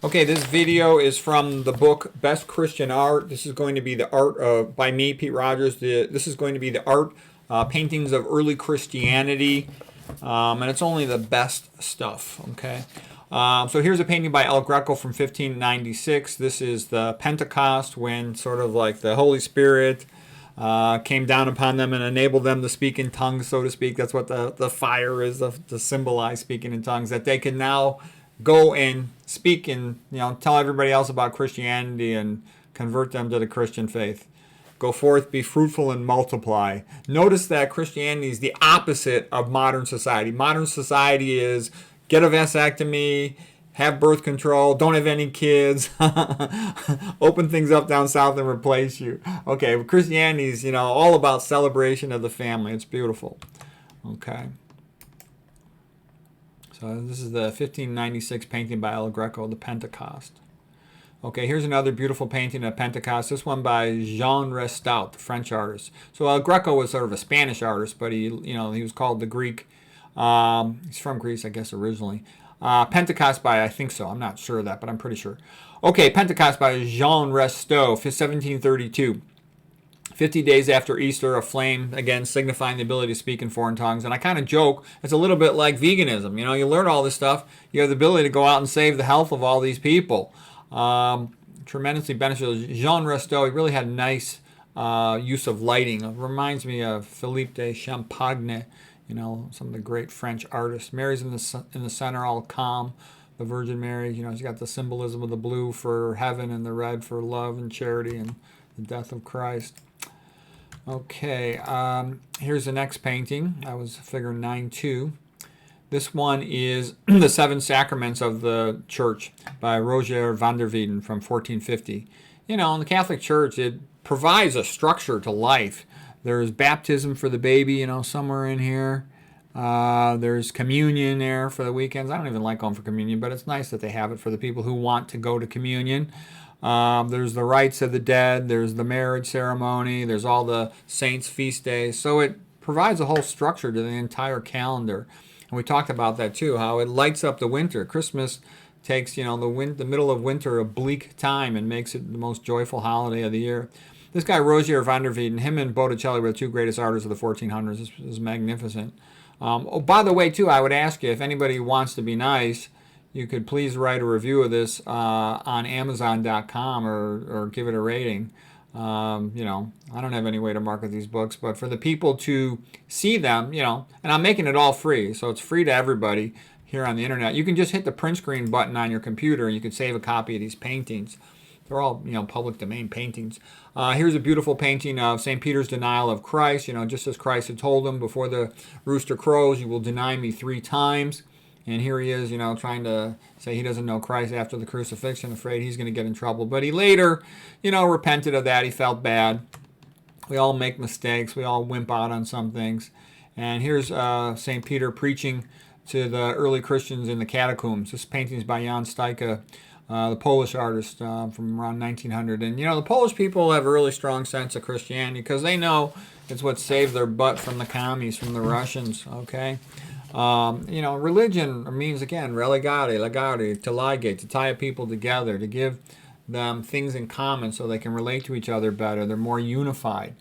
Okay, this video is from the book Best Christian Art. This is going to be the art by me, Pete Rogers. This is going to be the art paintings of early Christianity, and it's only the best stuff. Okay, so here's a painting by El Greco from 1596. This is the Pentecost, when sort of like the Holy Spirit came down upon them and enabled them to speak in tongues, so to speak. That's what the fire is, to symbolize speaking in tongues, that they can now go and speak and tell everybody else about Christianity and convert them to the Christian faith. Go forth, be fruitful, and multiply. Notice that Christianity is the opposite of modern society. Modern society is get a vasectomy, have birth control, don't have any kids, open things up down south and replace you. Okay, Christianity is, all about celebration of the family. It's beautiful. Okay. So this is the 1596 painting by El Greco, the Pentecost. Okay, here's another beautiful painting of Pentecost. This one by Jean Restout, the French artist. So El Greco was sort of a Spanish artist, but he was called the Greek. He's from Greece, I guess, originally. Pentecost by, I think so, I'm not sure of that, but I'm pretty sure. Okay, Pentecost by Jean Restout, 1732. 50 days after Easter, a flame, again, signifying the ability to speak in foreign tongues. And I kind of joke, it's a little bit like veganism. You learn all this stuff, you have the ability to go out and save the health of all these people. Tremendously beneficial. Jean Restout, he really had a nice use of lighting. It reminds me of Philippe de Champagne, some of the great French artists. Mary's in the center, all calm. The Virgin Mary, she's got the symbolism of the blue for heaven and the red for love and charity and the death of Christ. Okay, here's the next painting. That was figure 9-2. This one is The Seven Sacraments of the Church by Roger van der Weyden from 1450. In the Catholic Church, it provides a structure to life. There's baptism for the baby, somewhere in here. There's communion there for the weekends. I don't even like going for communion, but it's nice that they have it for the people who want to go to communion. There's the rites of the dead. There's the marriage ceremony. There's all the saints' feast days. So it provides a whole structure to the entire calendar. And we talked about that too, how it lights up the winter. Christmas takes, the middle of winter, a bleak time, and makes it the most joyful holiday of the year. This guy, Roger van der Weyden, him and Botticelli were the two greatest artists of the 1400s. This is magnificent. By the way, too, I would ask you, if anybody wants to be nice, you could please write a review of this on Amazon.com or give it a rating. I don't have any way to market these books, but for the people to see them, and I'm making it all free, so it's free to everybody here on the internet. You can just hit the print screen button on your computer, and you can save a copy of these paintings. They're all, public domain paintings. Here's a beautiful painting of St. Peter's denial of Christ. Just as Christ had told him, before the rooster crows, you will deny me 3 times. And here he is, trying to say he doesn't know Christ after the crucifixion, afraid he's going to get in trouble. But he later, repented of that. He felt bad. We all make mistakes. We all wimp out on some things. And here's St. Peter preaching to the early Christians in the catacombs. This painting is by Jan Stuyka, the Polish artist from around 1900. And, the Polish people have a really strong sense of Christianity because they know it's what saved their butt from the commies, from the Russians, okay? Religion means, again, religare, legare, to ligate, to tie people together, to give them things in common so they can relate to each other better. They're more unified.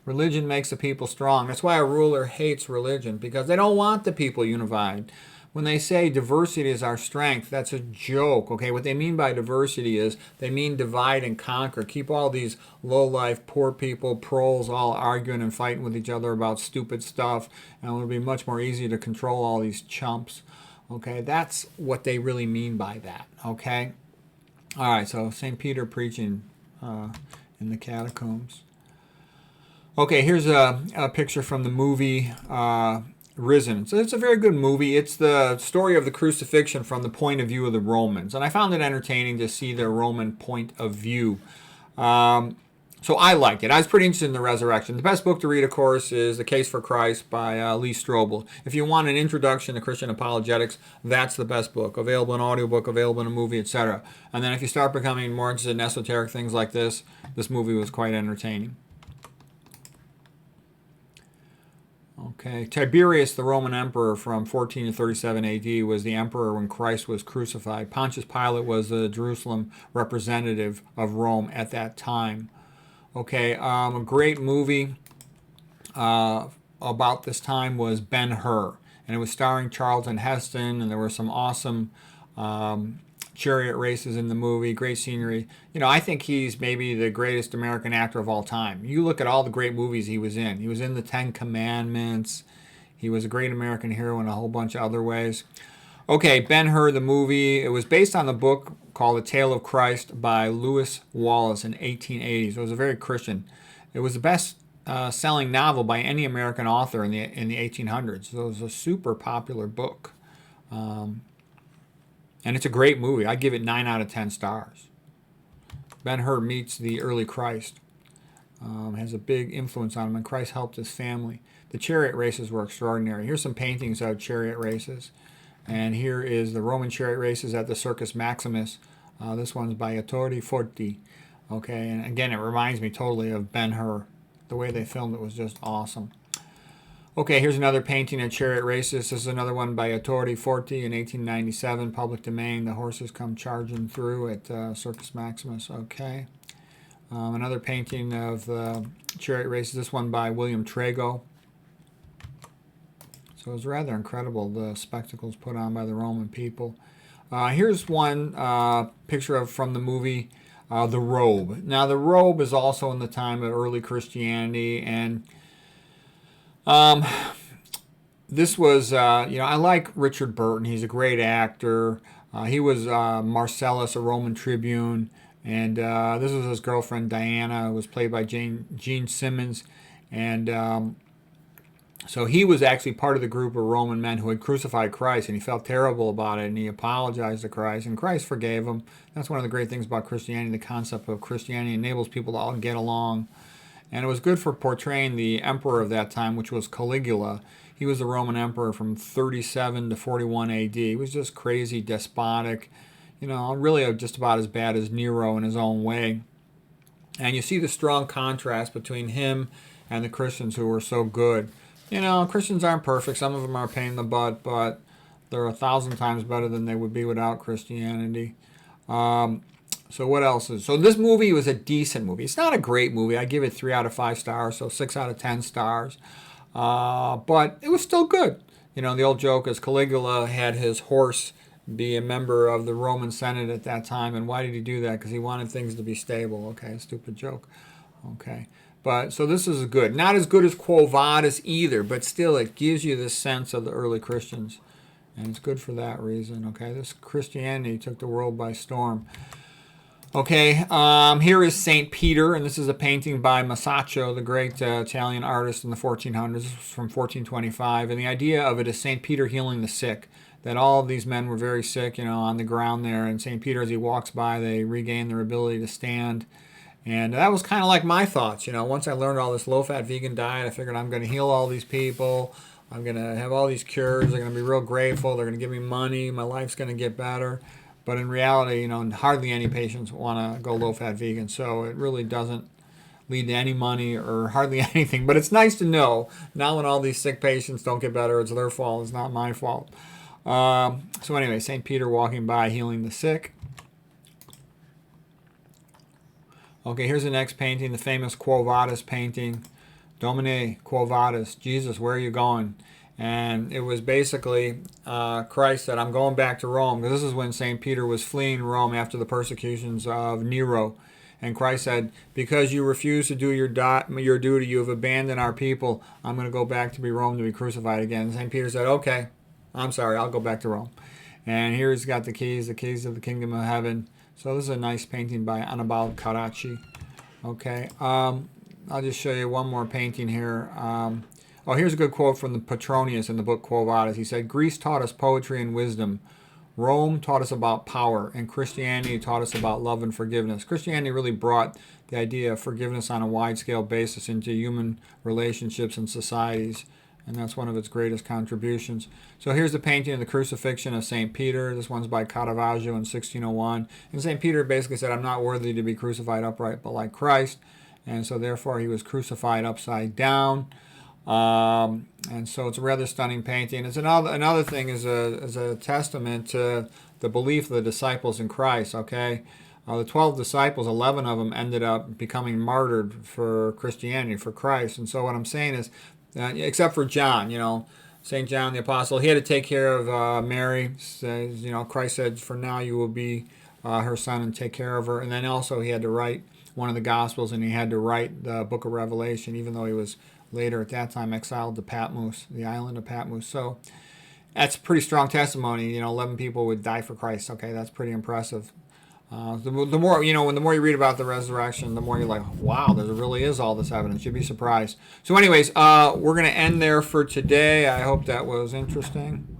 Religion makes the people strong. That's why a ruler hates religion, because they don't want the people unified. When they say diversity is our strength, that's a joke, okay? What they mean by diversity is they mean divide and conquer. Keep all these low-life, poor people, proles, all arguing and fighting with each other about stupid stuff, and it'll be much more easy to control all these chumps, okay? That's what they really mean by that, okay? All right, so St. Peter preaching in the catacombs. Okay, here's a picture from the movie Risen. So it's a very good movie. It's the story of the crucifixion from the point of view of the Romans. And I found it entertaining to see their Roman point of view. So I liked it. I was pretty interested in the resurrection. The best book to read, of course, is The Case for Christ by Lee Strobel. If you want an introduction to Christian apologetics, that's the best book. Available in audiobook, available in a movie, etc. And then if you start becoming more interested in esoteric things like this movie was quite entertaining. Okay, Tiberius, the Roman emperor from 14 to 37 AD, was the emperor when Christ was crucified. Pontius Pilate was the Jerusalem representative of Rome at that time. Okay, a great movie about this time was Ben-Hur, and it was starring Charlton Heston, and there were some awesome chariot races in the movie, great scenery. You know, I think he's maybe the greatest American actor of all time. You look at all the great movies he was in. He was in the Ten Commandments. He was a great American hero in a whole bunch of other ways. Okay, Ben-Hur, the movie. It was based on the book called The Tale of Christ by Lewis Wallace in 1880. So it was a very Christian. It was the best selling novel by any American author in the 1800s. So it was a super popular book. And it's a great movie. I give it 9 out of 10 stars. Ben-Hur meets the early Christ. Has a big influence on him, and Christ helped his family. The chariot races were extraordinary. Here's some paintings of chariot races. And here is the Roman chariot races at the Circus Maximus. This one's by Ettore Forti. Okay, and again, it reminds me totally of Ben-Hur. The way they filmed it was just awesome. Okay, here's another painting of chariot races. This is another one by Ettore Forti in 1897, public domain. The horses come charging through at Circus Maximus. Okay. Another painting of the chariot races. This one by William Trago. So it was rather incredible, the spectacles put on by the Roman people. Here's one picture from the movie The Robe. Now, the robe is also in the time of early Christianity, and this was, I like Richard Burton. He's a great actor. He was Marcellus, a Roman tribune, and this was his girlfriend Diana, who was played by Gene Simmons, and so he was actually part of the group of Roman men who had crucified Christ, and he felt terrible about it, and he apologized to Christ, and Christ forgave him. That's one of the great things about Christianity. The concept of Christianity enables people to all get along. And it was good for portraying the emperor of that time, which was Caligula. He was the Roman emperor from 37 to 41 AD. He was just crazy, despotic, really just about as bad as Nero in his own way. And you see the strong contrast between him and the Christians who were so good. Christians aren't perfect. Some of them are a pain in the butt, but they're 1,000 times better than they would be without Christianity. So what else is? So this movie was a decent movie. It's not a great movie. I give it 3 out of 5 stars, so 6 out of 10 stars. But it was still good. The old joke is Caligula had his horse be a member of the Roman Senate at that time. And why did he do that? Because he wanted things to be stable. Okay, stupid joke. Okay. But so this is good. Not as good as Quo Vadis either, but still it gives you this sense of the early Christians. And it's good for that reason. Okay, this Christianity took the world by storm. Okay, here is St. Peter, and this is a painting by Masaccio, the great Italian artist in the 1400s. This was from 1425, and the idea of it is St. Peter healing the sick, that all of these men were very sick, on the ground there, and St. Peter, as he walks by, they regain their ability to stand. And that was kind of like my thoughts, once I learned all this low-fat vegan diet, I figured I'm going to heal all these people, I'm going to have all these cures, they're going to be real grateful, they're going to give me money, my life's going to get better. But in reality, hardly any patients want to go low-fat vegan, so it really doesn't lead to any money or hardly anything. But it's nice to know now when all these sick patients don't get better, it's their fault, it's not my fault. So anyway, St. Peter walking by, healing the sick. Okay, here's the next painting, the famous Quo Vadis painting. Domine, Quo Vadis, Jesus, where are you going? And it was basically Christ said, I'm going back to Rome. Because this is when St. Peter was fleeing Rome after the persecutions of Nero. And Christ said, because you refuse to do your duty, you have abandoned our people. I'm going to go back to be Rome to be crucified again. And St. Peter said, okay, I'm sorry, I'll go back to Rome. And here he's got the keys of the kingdom of heaven. So this is a nice painting by Annibale Carracci. Okay, I'll just show you one more painting here. Here's a good quote from the Petronius in the book Quo Vadis. He said, Greece taught us poetry and wisdom. Rome taught us about power. And Christianity taught us about love and forgiveness. Christianity really brought the idea of forgiveness on a wide-scale basis into human relationships and societies. And that's one of its greatest contributions. So here's the painting of the crucifixion of St. Peter. This one's by Caravaggio in 1601. And St. Peter basically said, I'm not worthy to be crucified upright, but like Christ. And so therefore he was crucified upside down. And so it's a rather stunning painting. It's another thing is a testament to the belief of the disciples in Christ. Okay, the 12 disciples, 11 of them ended up becoming martyred for Christianity, for Christ. And so what I'm saying is, except for John, St. John the Apostle, he had to take care of Mary. Says, Christ said, "For now you will be her son and take care of her." And then also he had to write one of the Gospels, and he had to write the book of Revelation, even though he was later at that time exiled to Patmos, the island of Patmos. So that's pretty strong testimony. 11 people would die for Christ. Okay, that's pretty impressive. The more when the more you read about the resurrection, the more you're like, wow, there really is all this evidence. You'd be surprised. So, anyways, we're gonna end there for today. I hope that was interesting.